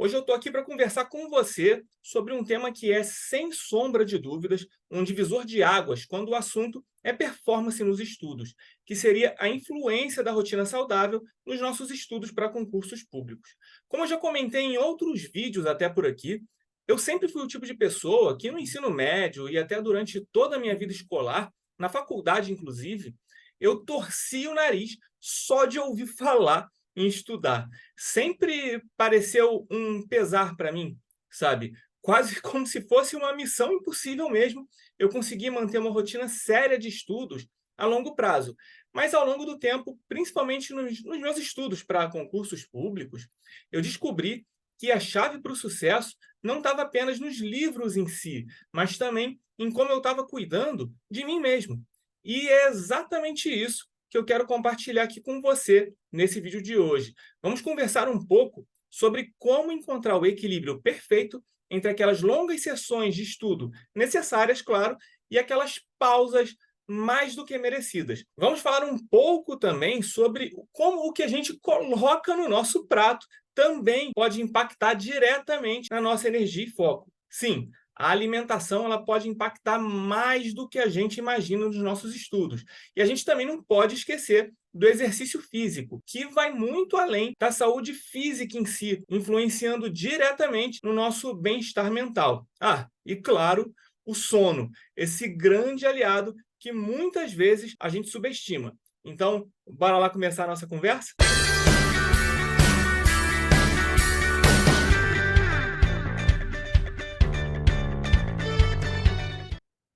Hoje eu estou aqui para conversar com você sobre um tema que é, sem sombra de dúvidas, um divisor de águas quando o assunto é performance nos estudos, que seria a influência da rotina saudável nos nossos estudos para concursos públicos. Como eu já comentei em outros vídeos até por aqui, eu sempre fui o tipo de pessoa que no ensino médio e até durante toda a minha vida escolar, na faculdade inclusive, eu torcia o nariz só de ouvir falar em estudar. Sempre pareceu um pesar para mim, sabe? Quase como se fosse uma missão impossível mesmo eu conseguir manter uma rotina séria de estudos a longo prazo. Mas ao longo do tempo, principalmente nos meus estudos para concursos públicos, eu descobri que a chave para o sucesso não estava apenas nos livros em si, mas também em como eu estava cuidando de mim mesmo. E é exatamente isso que eu quero compartilhar aqui com você nesse vídeo de hoje. Vamos conversar um pouco sobre como encontrar o equilíbrio perfeito entre aquelas longas sessões de estudo necessárias, claro, e aquelas pausas mais do que merecidas. Vamos falar um pouco também sobre como o que a gente coloca no nosso prato também pode impactar diretamente na nossa energia e foco. Sim, a alimentação ela pode impactar mais do que a gente imagina nos nossos estudos. E a gente também não pode esquecer do exercício físico, que vai muito além da saúde física em si, influenciando diretamente no nosso bem-estar mental. Ah, e claro, o sono, esse grande aliado que muitas vezes a gente subestima. Então, bora lá começar a nossa conversa?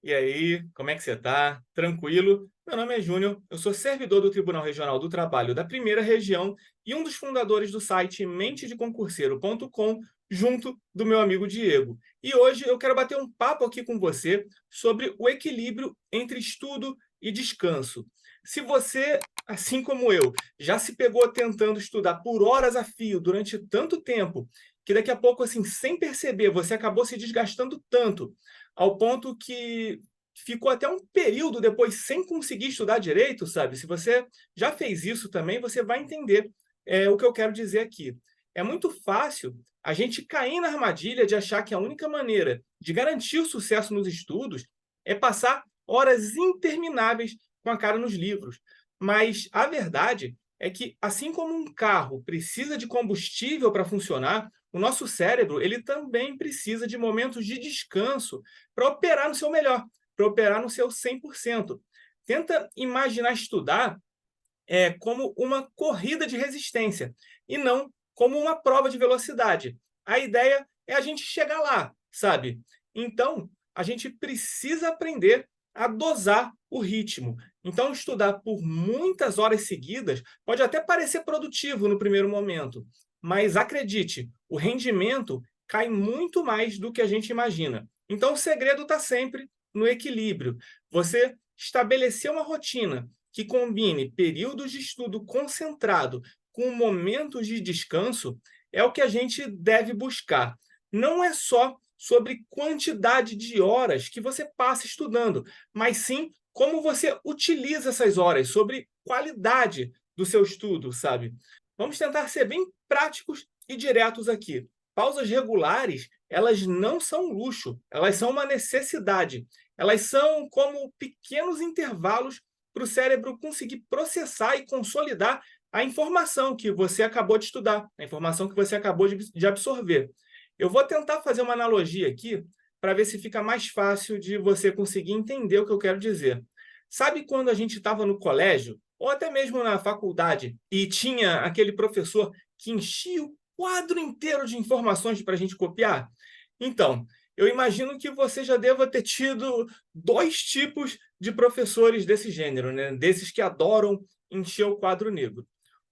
E aí, como é que você está? Tranquilo? Meu nome é Júnior, eu sou servidor do Tribunal Regional do Trabalho da Primeira Região e um dos fundadores do site mentedeconcurseiro.com, junto do meu amigo Diego. E hoje eu quero bater um papo aqui com você sobre o equilíbrio entre estudo e descanso. Se você, assim como eu, já se pegou tentando estudar por horas a fio durante tanto tempo, que daqui a pouco, assim, sem perceber, você acabou se desgastando tanto ao ponto que ficou até um período depois sem conseguir estudar direito, sabe? Se você já fez isso também, você vai entender o que eu quero dizer aqui. É muito fácil a gente cair na armadilha de achar que a única maneira de garantir o sucesso nos estudos é passar horas intermináveis com a cara nos livros. Mas a verdade é que, assim como um carro precisa de combustível para funcionar, o nosso cérebro ele também precisa de momentos de descanso para operar no seu melhor, para operar no seu 100%. Tenta imaginar estudar como uma corrida de resistência e não como uma prova de velocidade. A ideia é a gente chegar lá, sabe? Então, a gente precisa aprender a dosar o ritmo. Então, estudar por muitas horas seguidas pode até parecer produtivo no primeiro momento, mas acredite, o rendimento cai muito mais do que a gente imagina. Então, o segredo está sempre no equilíbrio. Você estabelecer uma rotina que combine períodos de estudo concentrado com momentos de descanso é o que a gente deve buscar. Não é só sobre quantidade de horas que você passa estudando, mas sim como você utiliza essas horas, sobre qualidade do seu estudo, sabe? Vamos tentar ser bem práticos e diretos aqui. Pausas regulares, elas não são luxo, elas são uma necessidade. Elas são como pequenos intervalos para o cérebro conseguir processar e consolidar a informação que você acabou de estudar, a informação que você acabou de absorver. Eu vou tentar fazer uma analogia aqui para ver se fica mais fácil de você conseguir entender o que eu quero dizer. Sabe quando a gente estava no colégio, ou até mesmo na faculdade, e tinha aquele professor que enchia o quadro inteiro de informações para a gente copiar? Então, eu imagino que você já deva ter tido dois tipos de professores desse gênero, né? Desses que adoram encher o quadro negro.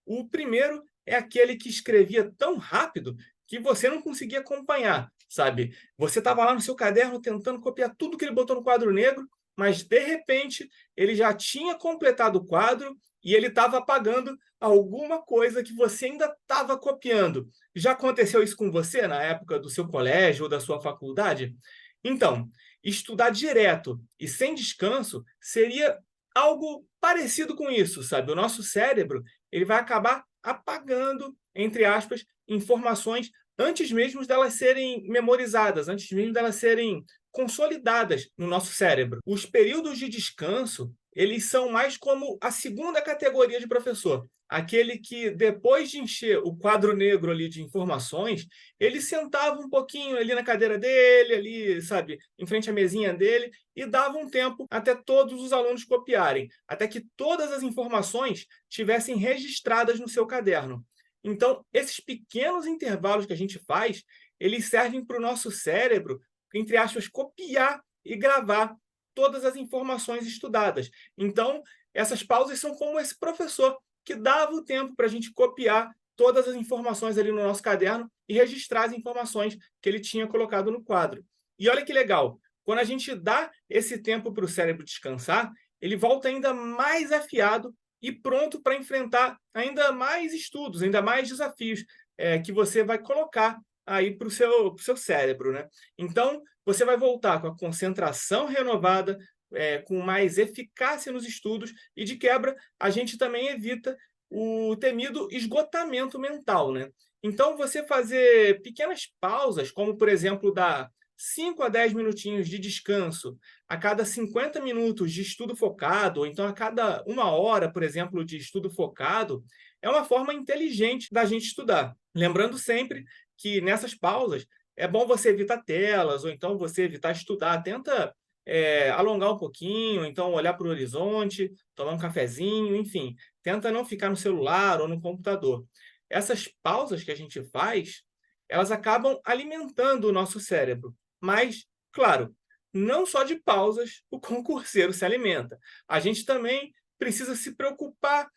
O primeiro é aquele que escrevia tão rápido que você não conseguia acompanhar, sabe? Você estava lá no seu caderno tentando copiar tudo que ele botou no quadro negro, mas de repente ele já tinha completado o quadro e ele estava apagando alguma coisa que você ainda estava copiando. Já aconteceu isso com você na época do seu colégio ou da sua faculdade? Então, estudar direto e sem descanso seria algo parecido com isso, sabe? O nosso cérebro ele vai acabar apagando, entre aspas, informações antes mesmo delas serem memorizadas, antes mesmo delas serem consolidadas no nosso cérebro. Os períodos de descanso, eles são mais como a segunda categoria de professor. Aquele que, depois de encher o quadro negro ali de informações, ele sentava um pouquinho ali na cadeira dele, ali, sabe, em frente à mesinha dele, e dava um tempo até todos os alunos copiarem, até que todas as informações tivessem registradas no seu caderno. Então, esses pequenos intervalos que a gente faz, eles servem para o nosso cérebro, entre aspas, copiar e gravar todas as informações estudadas. Então, essas pausas são como esse professor que dava o tempo para a gente copiar todas as informações ali no nosso caderno e registrar as informações que ele tinha colocado no quadro. E olha que legal, quando a gente dá esse tempo para o cérebro descansar, ele volta ainda mais afiado e pronto para enfrentar ainda mais estudos, ainda mais desafios que você vai colocar aí para o seu cérebro, né? Então, você vai voltar com a concentração renovada, com mais eficácia nos estudos e, de quebra, a gente também evita o temido esgotamento mental, né? Então, você fazer pequenas pausas, como, por exemplo, dar 5 a 10 minutinhos de descanso a cada 50 minutos de estudo focado, ou então a cada 1 hora, por exemplo, de estudo focado, é uma forma inteligente da gente estudar. Lembrando sempre que nessas pausas é bom você evitar telas, ou então você evitar estudar. Tenta alongar um pouquinho, então olhar para o horizonte, tomar um cafezinho, enfim. Tenta não ficar no celular ou no computador. Essas pausas que a gente faz, elas acabam alimentando o nosso cérebro. Mas, claro, não só de pausas o concurseiro se alimenta. A gente também precisa se preocupar,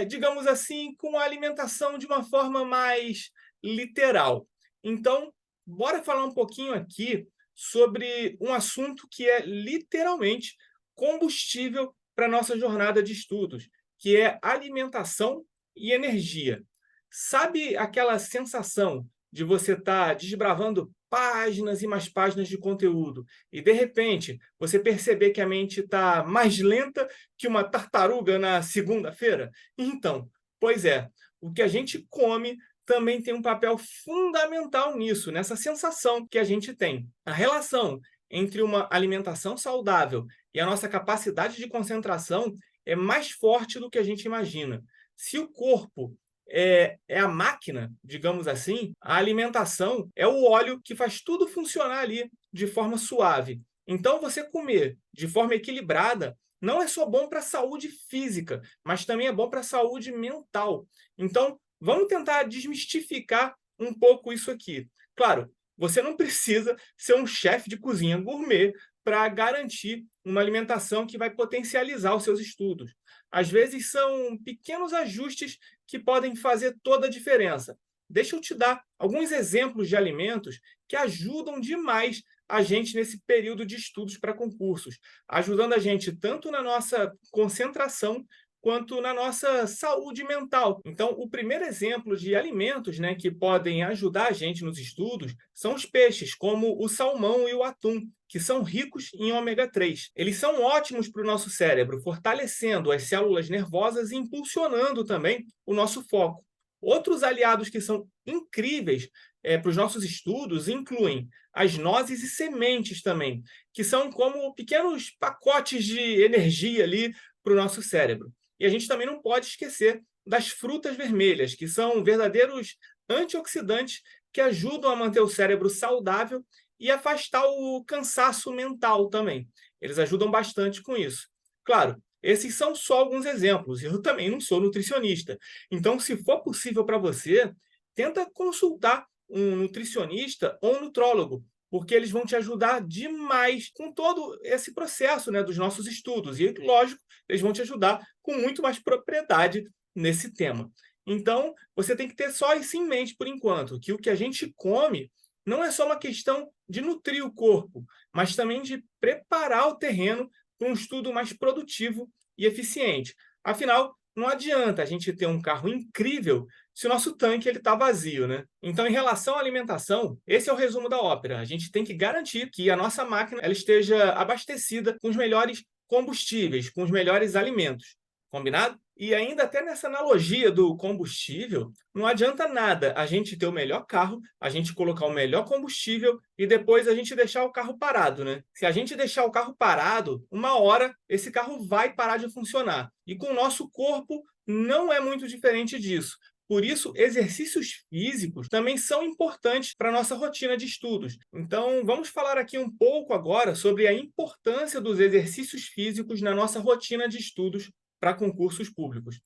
digamos assim, com a alimentação de uma forma mais literal. Então, bora falar um pouquinho aqui sobre um assunto que é literalmente combustível para a nossa jornada de estudos, que é alimentação e energia. Sabe aquela sensação de você estar desbravando páginas e mais páginas de conteúdo e, de repente, você perceber que a mente está mais lenta que uma tartaruga na segunda-feira? Então, pois é, o que a gente come também tem um papel fundamental nisso, nessa sensação que a gente tem. A relação entre uma alimentação saudável e a nossa capacidade de concentração é mais forte do que a gente imagina. Se o corpo é a máquina, digamos assim, a alimentação é o óleo que faz tudo funcionar ali de forma suave. Então, você comer de forma equilibrada não é só bom para a saúde física, mas também é bom para a saúde mental. Então, vamos tentar desmistificar um pouco isso aqui. Claro, você não precisa ser um chefe de cozinha gourmet para garantir uma alimentação que vai potencializar os seus estudos. Às vezes são pequenos ajustes que podem fazer toda a diferença. Deixa eu te dar alguns exemplos de alimentos que ajudam demais a gente nesse período de estudos para concursos, ajudando a gente tanto na nossa concentração quanto na nossa saúde mental. Então, o primeiro exemplo de alimentos, né, que podem ajudar a gente nos estudos são os peixes, como o salmão e o atum, que são ricos em ômega 3. Eles são ótimos para o nosso cérebro, fortalecendo as células nervosas e impulsionando também o nosso foco. Outros aliados que são incríveis para os nossos estudos incluem as nozes e sementes também, que são como pequenos pacotes de energia ali para o nosso cérebro. E a gente também não pode esquecer das frutas vermelhas, que são verdadeiros antioxidantes que ajudam a manter o cérebro saudável e afastar o cansaço mental também. Eles ajudam bastante com isso. Claro, esses são só alguns exemplos. Eu também não sou nutricionista. Então, se for possível para você, tenta consultar um nutricionista ou um nutrólogo, porque eles vão te ajudar demais com todo esse processo, né, dos nossos estudos. E, lógico, eles vão te ajudar com muito mais propriedade nesse tema. Então, você tem que ter só isso em mente por enquanto, que o que a gente come não é só uma questão de nutrir o corpo, mas também de preparar o terreno para um estudo mais produtivo e eficiente. Afinal, não adianta a gente ter um carro incrível se o nosso tanque está vazio, né? Então, em relação à alimentação, esse é o resumo da ópera. A gente tem que garantir que a nossa máquina ela esteja abastecida com os melhores combustíveis, com os melhores alimentos. Combinado? E ainda até nessa analogia do combustível, não adianta nada a gente ter o melhor carro, a gente colocar o melhor combustível e depois a gente deixar o carro parado, né? Se a gente deixar o carro parado, uma hora esse carro vai parar de funcionar. E com o nosso corpo não é muito diferente disso. Por isso, exercícios físicos também são importantes para a nossa rotina de estudos. Então, vamos falar aqui um pouco agora sobre a importância dos exercícios físicos na nossa rotina de estudos para concursos públicos.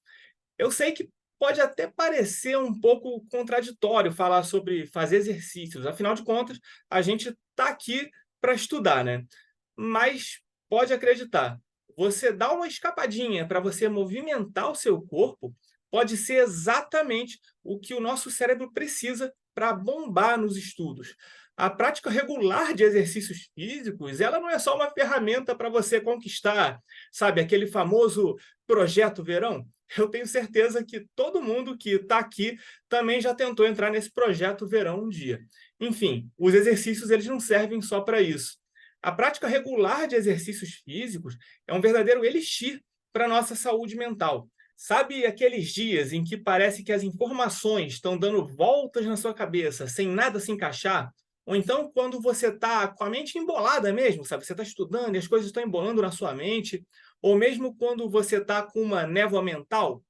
Eu sei que pode até parecer um pouco contraditório falar sobre fazer exercícios, afinal de contas, a gente está aqui para estudar, né? Mas pode acreditar, você dá uma escapadinha para você movimentar o seu corpo, pode ser exatamente o que o nosso cérebro precisa para bombar nos estudos. A prática regular de exercícios físicos, ela não é só uma ferramenta para você conquistar, sabe, aquele famoso projeto verão. Eu tenho certeza que todo mundo que está aqui também já tentou entrar nesse projeto verão um dia. Enfim, os exercícios eles não servem só para isso. A prática regular de exercícios físicos é um verdadeiro elixir para a nossa saúde mental. Sabe aqueles dias em que parece que as informações estão dando voltas na sua cabeça sem nada se encaixar? Ou então quando você está com a mente embolada mesmo, sabe? Você está estudando e as coisas estão embolando na sua mente. Ou mesmo quando você está com uma névoa mental?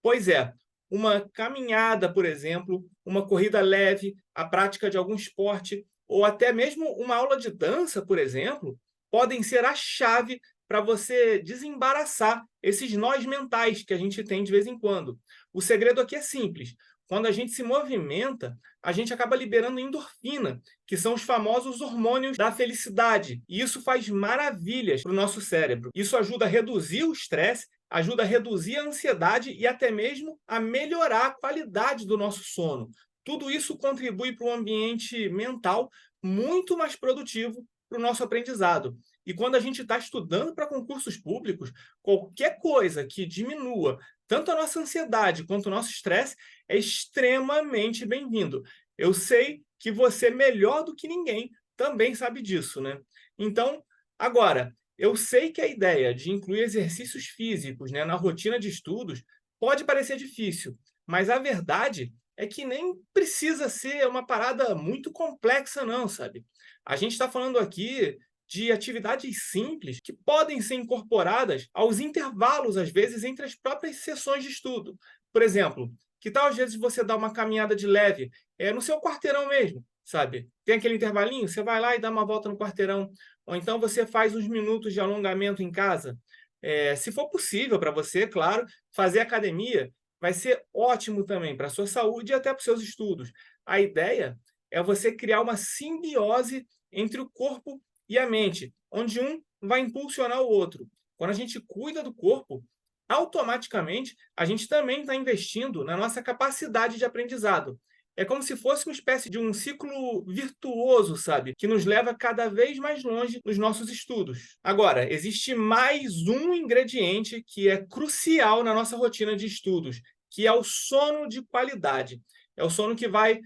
Pois é, uma caminhada, por exemplo, uma corrida leve, a prática de algum esporte, ou até mesmo uma aula de dança, por exemplo, podem ser a chave para você desembaraçar esses nós mentais que a gente tem de vez em quando. O segredo aqui é simples. Quando a gente se movimenta, a gente acaba liberando endorfina, que são os famosos hormônios da felicidade. E isso faz maravilhas para o nosso cérebro. Isso ajuda a reduzir o estresse, ajuda a reduzir a ansiedade e até mesmo a melhorar a qualidade do nosso sono. Tudo isso contribui para um ambiente mental muito mais produtivo para o nosso aprendizado. E quando a gente está estudando para concursos públicos, qualquer coisa que diminua tanto a nossa ansiedade quanto o nosso estresse é extremamente bem-vindo. Eu sei que você, melhor do que ninguém, também sabe disso, né? Então, agora, eu sei que a ideia de incluir exercícios físicos, né, na rotina de estudos pode parecer difícil, mas a verdade é que nem precisa ser uma parada muito complexa, não, sabe? A gente está falando aqui de atividades simples que podem ser incorporadas aos intervalos, às vezes, entre as próprias sessões de estudo. Por exemplo, que tal às vezes você dar uma caminhada de leve no seu quarteirão mesmo, sabe? Tem aquele intervalinho, você vai lá e dá uma volta no quarteirão. Ou então você faz uns minutos de alongamento em casa. Se for possível para você, claro, fazer academia vai ser ótimo também para a sua saúde e até para os seus estudos. A ideia é você criar uma simbiose entre o corpo e a mente, onde um vai impulsionar o outro. Quando a gente cuida do corpo, automaticamente a gente também está investindo na nossa capacidade de aprendizado. É como se fosse uma espécie de um ciclo virtuoso, sabe? Que nos leva cada vez mais longe nos nossos estudos. Agora, existe mais um ingrediente que é crucial na nossa rotina de estudos, que é o sono de qualidade. É o sono que vai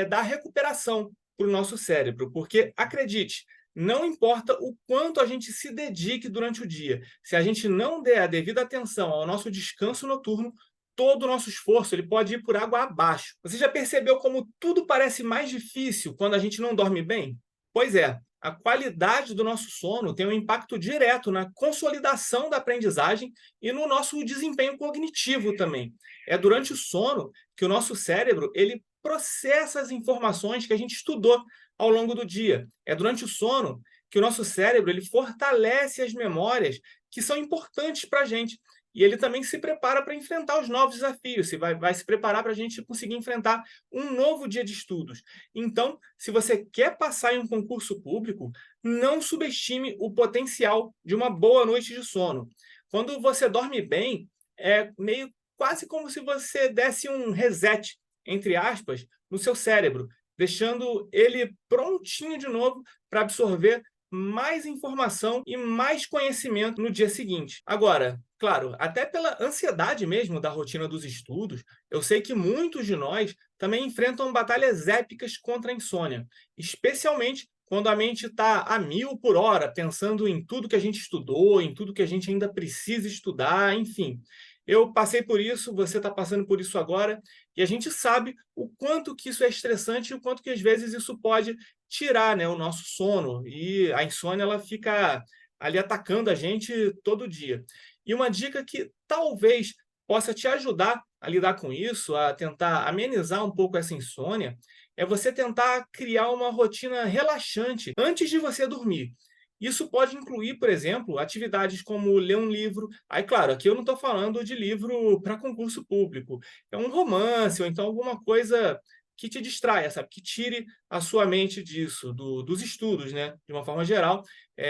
dar recuperação para o nosso cérebro. Porque, acredite, não importa o quanto a gente se dedique durante o dia, se a gente não der a devida atenção ao nosso descanso noturno, todo o nosso esforço ele pode ir por água abaixo. Você já percebeu como tudo parece mais difícil quando a gente não dorme bem? Pois é, a qualidade do nosso sono tem um impacto direto na consolidação da aprendizagem e no nosso desempenho cognitivo também. É durante o sono que o nosso cérebro ele processa as informações que a gente estudou ao longo do dia. É durante o sono que o nosso cérebro ele fortalece as memórias que são importantes para a gente. E ele também se prepara para enfrentar os novos desafios, vai se preparar para a gente conseguir enfrentar um novo dia de estudos. Então, se você quer passar em um concurso público, não subestime o potencial de uma boa noite de sono. Quando você dorme bem, é meio quase como se você desse um reset, entre aspas, no seu cérebro, deixando ele prontinho de novo para absorver mais informação e mais conhecimento no dia seguinte. Agora, claro, até pela ansiedade mesmo da rotina dos estudos, eu sei que muitos de nós também enfrentam batalhas épicas contra a insônia, especialmente quando a mente está a 1000 por hora, pensando em tudo que a gente estudou, em tudo que a gente ainda precisa estudar, enfim. Eu passei por isso, você está passando por isso agora, e a gente sabe o quanto que isso é estressante e o quanto que às vezes isso pode tirar, né, o nosso sono, e a insônia ela fica ali atacando a gente todo dia. E uma dica que talvez possa te ajudar a lidar com isso, a tentar amenizar um pouco essa insônia, é você tentar criar uma rotina relaxante antes de você dormir. Isso pode incluir, por exemplo, atividades como ler um livro. Aí, claro, aqui eu não estou falando de livro para concurso público. É um romance ou então alguma coisa que te distraia, sabe? Que tire a sua mente disso, dos estudos, né? De uma forma geral,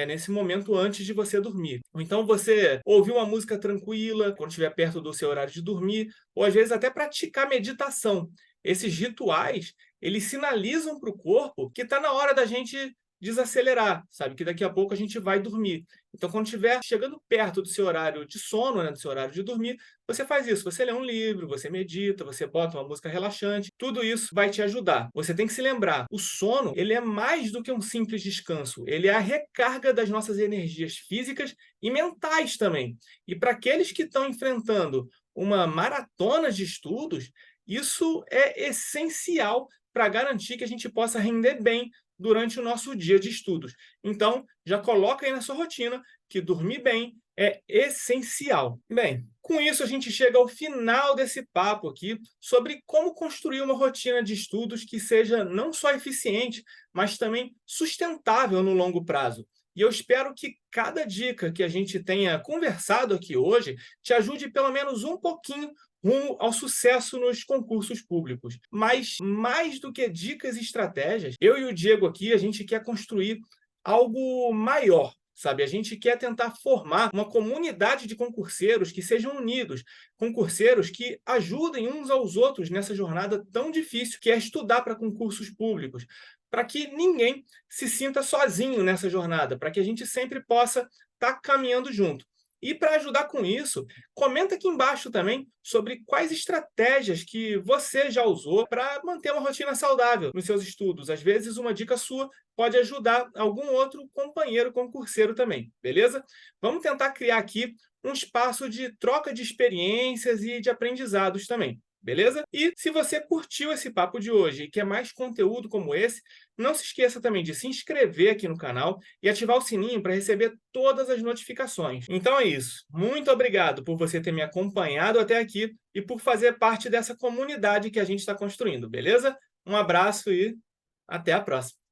nesse momento antes de você dormir. Ou então você ouvir uma música tranquila quando estiver perto do seu horário de dormir, ou às vezes até praticar meditação. Esses rituais, eles sinalizam para o corpo que está na hora da gente desacelerar, sabe? Que daqui a pouco a gente vai dormir. Então, quando estiver chegando perto do seu horário de sono, né, do seu horário de dormir, você faz isso. Você lê um livro, você medita, você bota uma música relaxante. Tudo isso vai te ajudar. Você tem que se lembrar, o sono, ele é mais do que um simples descanso. Ele é a recarga das nossas energias físicas e mentais também. E para aqueles que estão enfrentando uma maratona de estudos, isso é essencial para garantir que a gente possa render bem durante o nosso dia de estudos. Então, já coloca aí na sua rotina que dormir bem é essencial. Bem, com isso a gente chega ao final desse papo aqui sobre como construir uma rotina de estudos que seja não só eficiente, mas também sustentável no longo prazo. E eu espero que cada dica que a gente tenha conversado aqui hoje te ajude pelo menos um pouquinho rumo ao sucesso nos concursos públicos. Mas, mais do que dicas e estratégias, eu e o Diego aqui, a gente quer construir algo maior, sabe? A gente quer tentar formar uma comunidade de concurseiros que sejam unidos, concurseiros que ajudem uns aos outros nessa jornada tão difícil que é estudar para concursos públicos, para que ninguém se sinta sozinho nessa jornada, para que a gente sempre possa estar caminhando junto. E para ajudar com isso, comenta aqui embaixo também sobre quais estratégias que você já usou para manter uma rotina saudável nos seus estudos. Às vezes, uma dica sua pode ajudar algum outro companheiro concurseiro também, beleza? Vamos tentar criar aqui um espaço de troca de experiências e de aprendizados também. Beleza? E se você curtiu esse papo de hoje e quer mais conteúdo como esse, não se esqueça também de se inscrever aqui no canal e ativar o sininho para receber todas as notificações. Então é isso. Muito obrigado por você ter me acompanhado até aqui e por fazer parte dessa comunidade que a gente está construindo, beleza? Um abraço e até a próxima.